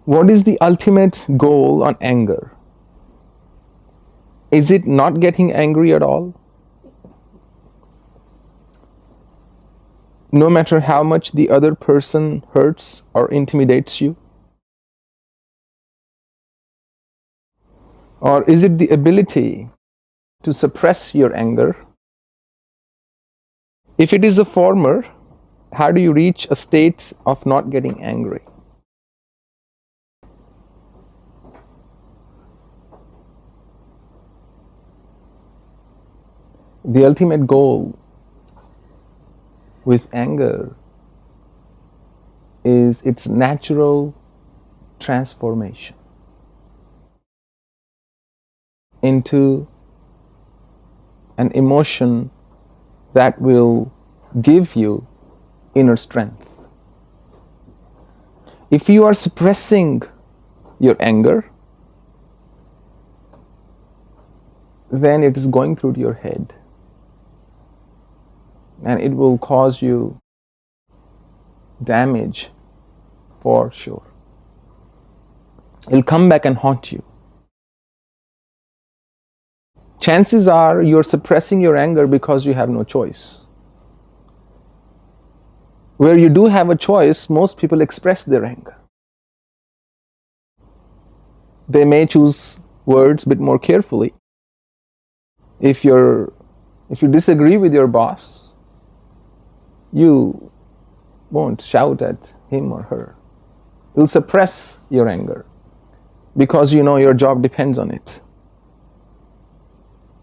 What is the ultimate goal on anger? Is it not getting angry at all? No matter how much the other person hurts or intimidates you? Or is it the ability to suppress your anger? If it is the former, how do you reach a state of not getting angry? The ultimate goal with anger is its natural transformation into an emotion that will give you inner strength. If you are suppressing your anger, then it is going through your head. And it will cause you damage for sure. It'll come back and haunt you. Chances are you're suppressing your anger because you have no choice. Where you do have a choice, most people express their anger. They may choose words a bit more carefully. If you disagree with your boss, you won't shout at him or her. You'll suppress your anger because you know your job depends on it.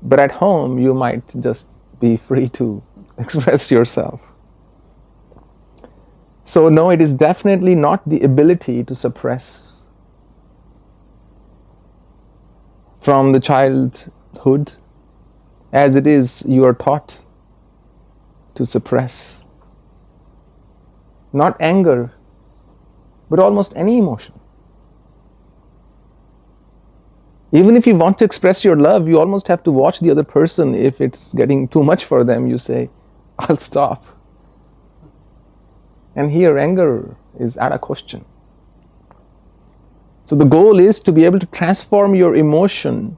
But at home, you might just be free to express yourself. So no, it is definitely not the ability to suppress from the childhood, as it is you are taught to suppress. Not anger, but almost any emotion. Even if you want to express your love, you almost have to watch the other person. If it's getting too much for them, you say, I'll stop. And here, anger is out of question. So the goal is to be able to transform your emotion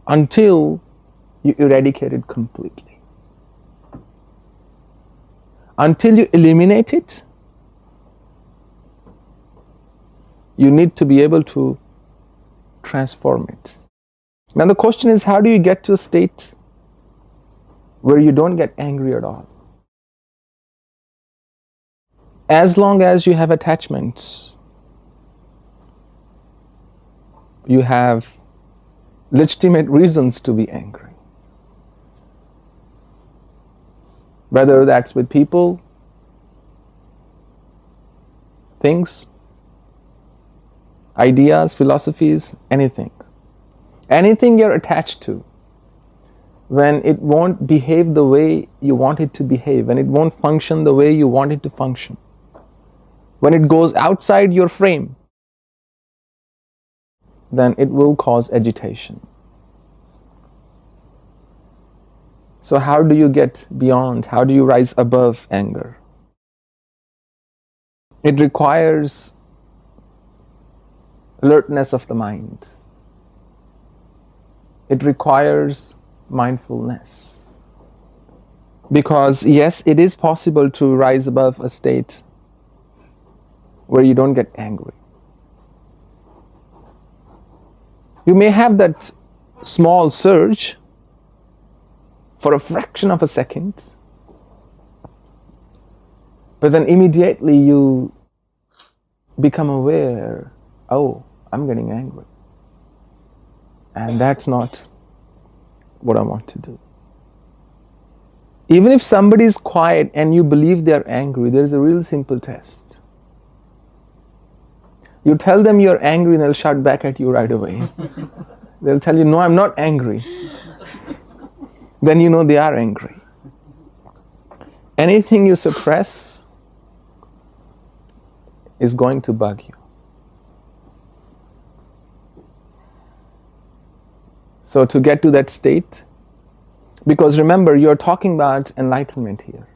until you eradicate it completely. Until you eliminate it, you need to be able to transform it. Now the question is, how do you get to a state where you don't get angry at all? As long as you have attachments, you have legitimate reasons to be angry. Whether that's with people, things, ideas, philosophies, anything. Anything you're attached to, when it won't behave the way you want it to behave, when it won't function the way you want it to function, when it goes outside your frame, then it will cause agitation. So how do you get beyond? How do you rise above anger? It requires alertness of the mind. It requires mindfulness. Because yes, it is possible to rise above a state where you don't get angry. You may have that small surge for a fraction of a second, but then immediately you become aware, oh, I'm getting angry. And that's not what I want to do. Even if somebody is quiet and you believe they're angry, there is a real simple test. You tell them you're angry and they'll shout back at you right away. They'll tell you, no, I'm not angry. Then you know they are angry. Anything you suppress is going to bug you. So to get to that state, because remember, you're talking about enlightenment here.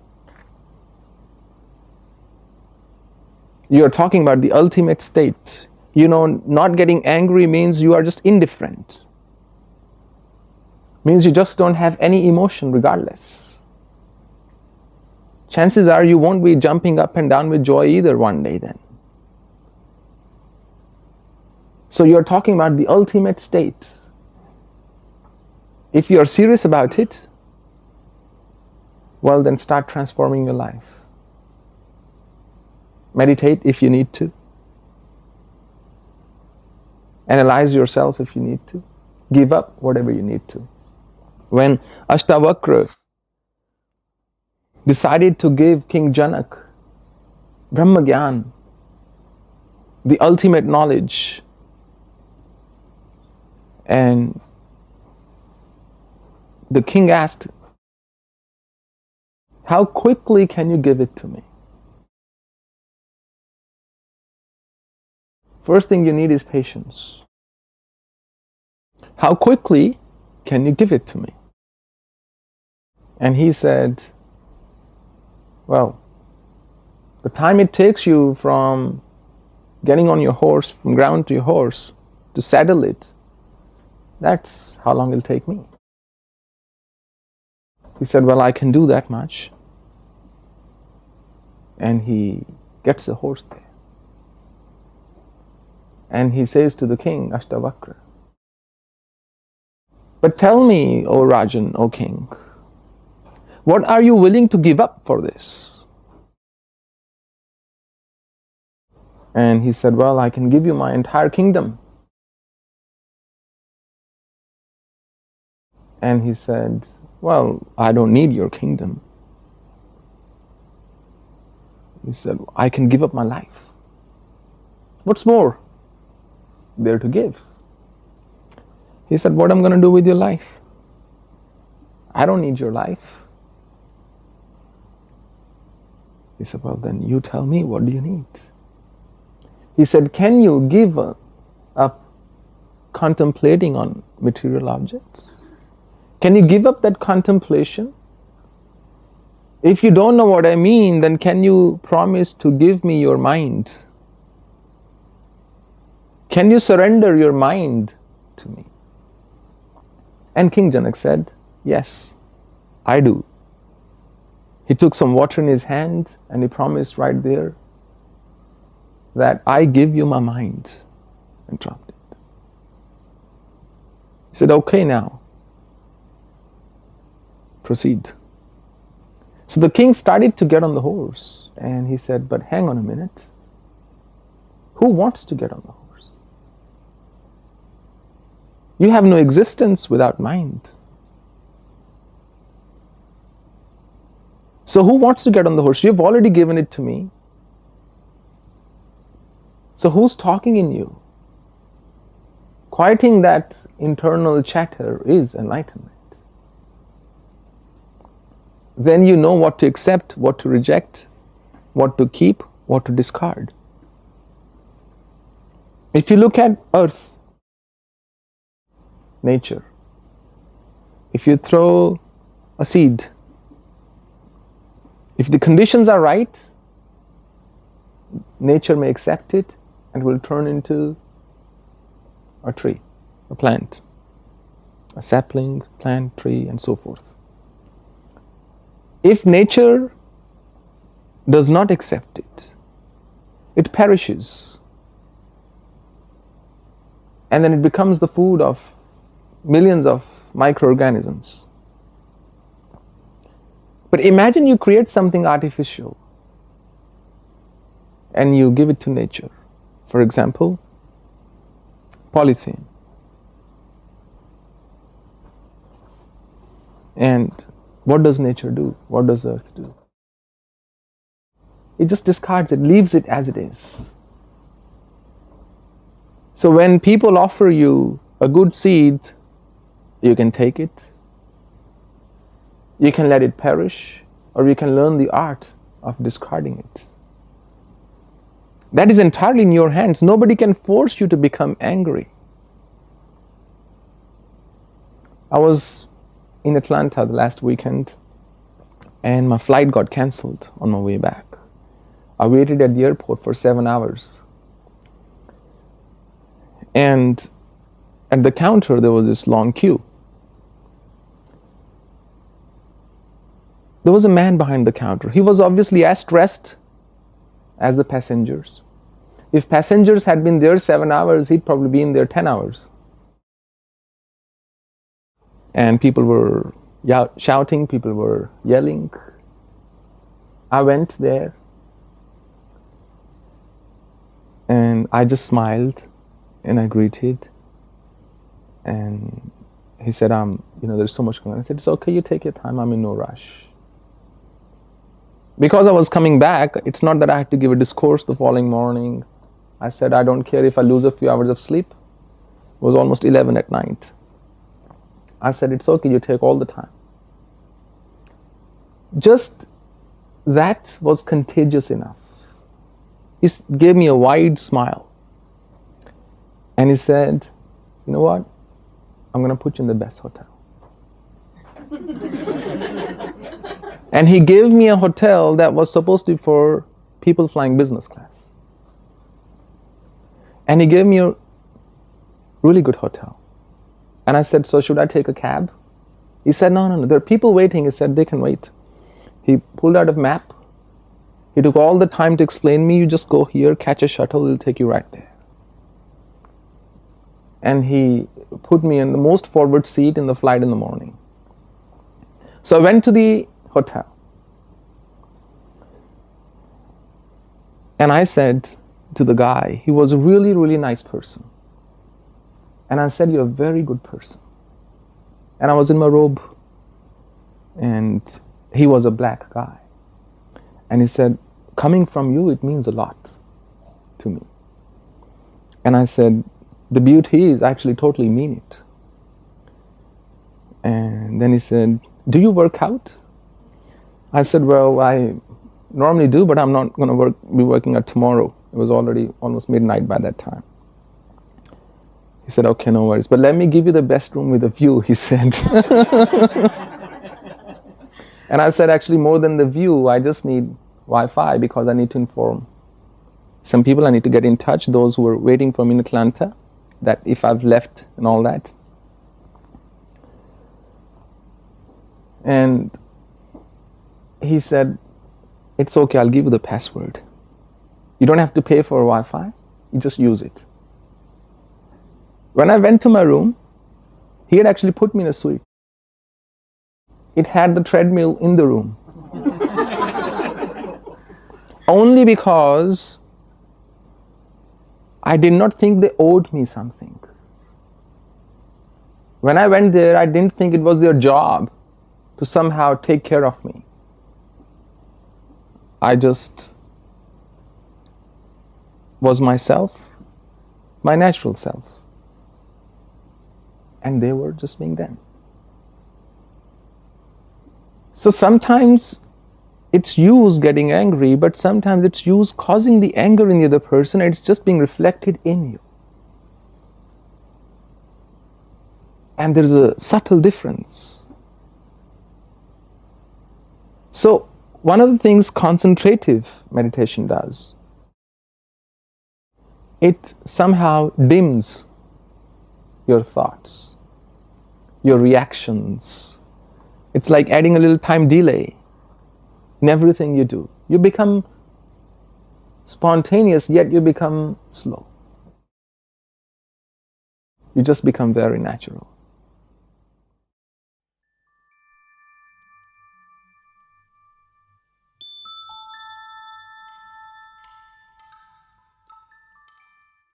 You're talking about the ultimate state. You know, not getting angry means you are just indifferent. Means you just don't have any emotion regardless. Chances are you won't be jumping up and down with joy either one day then. So you're talking about the ultimate state. If you're serious about it, well, then start transforming your life. Meditate if you need to. Analyze yourself if you need to. Give up whatever you need to. When Ashtavakra decided to give King Janak Brahma Gyan, the ultimate knowledge, and the king asked, how quickly can you give it to me? First thing you need is patience. How quickly can you give it to me? And he said, well, the time it takes you from getting on your horse, from ground to your horse, to saddle it, that's how long it'll take me. He said, well, I can do that much. And he gets the horse there. And he says to the king, Ashtavakra, but tell me, O Rajan, O king, what are you willing to give up for this? And he said, well, I can give you my entire kingdom. And he said, well, I don't need your kingdom. He said, I can give up my life. What's more there to give? He said, what am I going to do with your life? I don't need your life. He said, well, then you tell me, what do you need? He said, can you give up contemplating on material objects? Can you give up that contemplation? If you don't know what I mean, then can you promise to give me your mind? Can you surrender your mind to me? And King Janak said, yes, I do. He took some water in his hand and he promised right there that I give you my mind, and dropped it. He said, okay, now proceed. So the king started to get on the horse and he said, but hang on a minute. Who wants to get on the horse? You have no existence without mind. So who wants to get on the horse? You've already given it to me. So who's talking in you? Quieting that internal chatter is enlightenment. Then you know what to accept, what to reject, what to keep, what to discard. If you look at earth, nature, if you throw a seed, if the conditions are right, nature may accept it and will turn into a tree, a plant, a sapling, plant, tree, and so forth. If nature does not accept it, it perishes. And then it becomes the food of millions of microorganisms. But imagine you create something artificial and you give it to nature. For example, polythene. And what does nature do? What does earth do? It just discards it, leaves it as it is. So when people offer you a good seed, you can take it, you can let it perish, or you can learn the art of discarding it. That is entirely in your hands. Nobody can force you to become angry. I was in Atlanta the last weekend and my flight got cancelled on my way back. I waited at the airport for 7 hours. And at the counter, there was this long queue. There was a man behind the counter. He was obviously as stressed as the passengers. If passengers had been there 7 hours, he'd probably been there 10 hours. And people were shouting, people were yelling. I went there and I just smiled and I greeted. And he said, there's so much going on. I said, it's okay, you take your time, I'm in no rush. Because I was coming back, it's not that I had to give a discourse the following morning. I said, I don't care if I lose a few hours of sleep. It was almost 11 at night. I said, it's okay, you take all the time. Just that was contagious enough. He gave me a wide smile. And he said, you know what? I'm going to put you in the best hotel. And he gave me a hotel that was supposed to be for people flying business class. And he gave me a really good hotel. And I said, so should I take a cab? He said, no, there are people waiting. He said, they can wait. He pulled out a map. He took all the time to explain me, you just go here, catch a shuttle, it'll take you right there. And he put me in the most forward seat in the flight in the morning. So I went to the hotel. And I said to the guy, he was a really, really nice person. And I said, you're a very good person. And I was in my robe. And he was a black guy. And he said, coming from you, it means a lot to me. And I said, the beauty is I actually totally mean it. And then he said, do you work out? I said, well, I normally do, but I'm not going to be working out tomorrow. It was already almost midnight by that time. He said, okay, no worries. But let me give you the best room with a view, he said. And I said, actually, more than the view, I just need Wi-Fi because I need to inform some people. I need to get in touch, those who are waiting for me in Atlanta, that if I've left and all that. And he said, it's okay, I'll give you the password. You don't have to pay for Wi-Fi, you just use it. When I went to my room, he had actually put me in a suite. It had the treadmill in the room. Only because I did not think they owed me something. When I went there, I didn't think it was their job to somehow take care of me. I just was myself, my natural self. And they were just being them. So sometimes it's you getting angry, but sometimes it's you causing the anger in the other person, and it's just being reflected in you. And there's a subtle difference. So one of the things concentrative meditation does, it somehow dims your thoughts, your reactions. It's like adding a little time delay in everything you do. You become spontaneous, yet you become slow. You just become very natural.